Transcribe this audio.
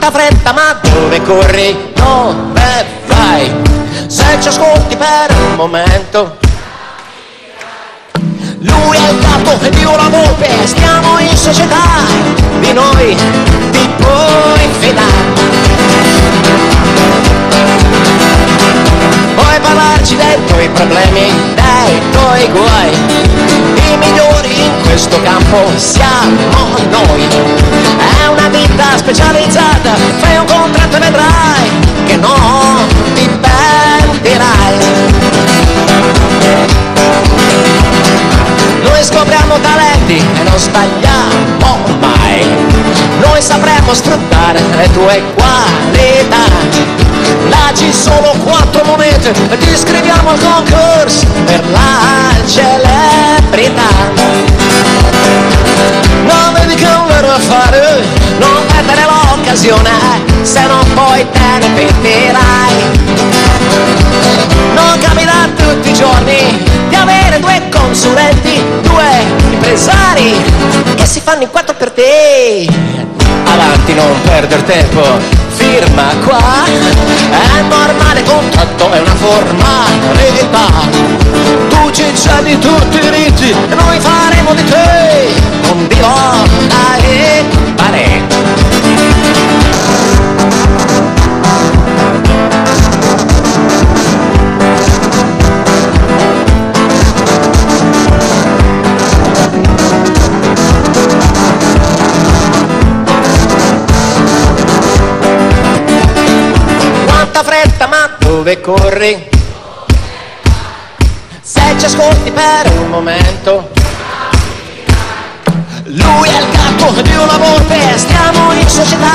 Quanta fretta, ma dove corri? Dove vai? Se ci ascolti per un momento. Lui è il gatto ed io la volpe, stiamo in società, di noi ti puoi fidare. Vuoi parlarci dei tuoi problemi, dei tuoi guai? I migliori in questo campo siamo noi. È una vita specializzata, fai un contratto e vedrai che non ti pentirai. Noi scopriamo talenti e non sbagliamo mai. Noi sapremo sfruttare le tue qualità. Dacci solo 4 monete e ti iscriviamo al concorso per la celebrità. Non vedi che è un vero affare, non perdere l'occasione, se non poi te ne pentirai. Non capita tutti i giorni di avere 2 consulenti, 2 impresari che si fanno in 4 per te. Avanti, non perder tempo, firma qua, è normale, contratto è una formalità. Tu ci cedi tutti i diritti e noi faremo di te un pilota e pare. Fretta, ma dove corri? Se ci ascolti per un momento. Lui è il gatto ed io la volpe, stiamo in società,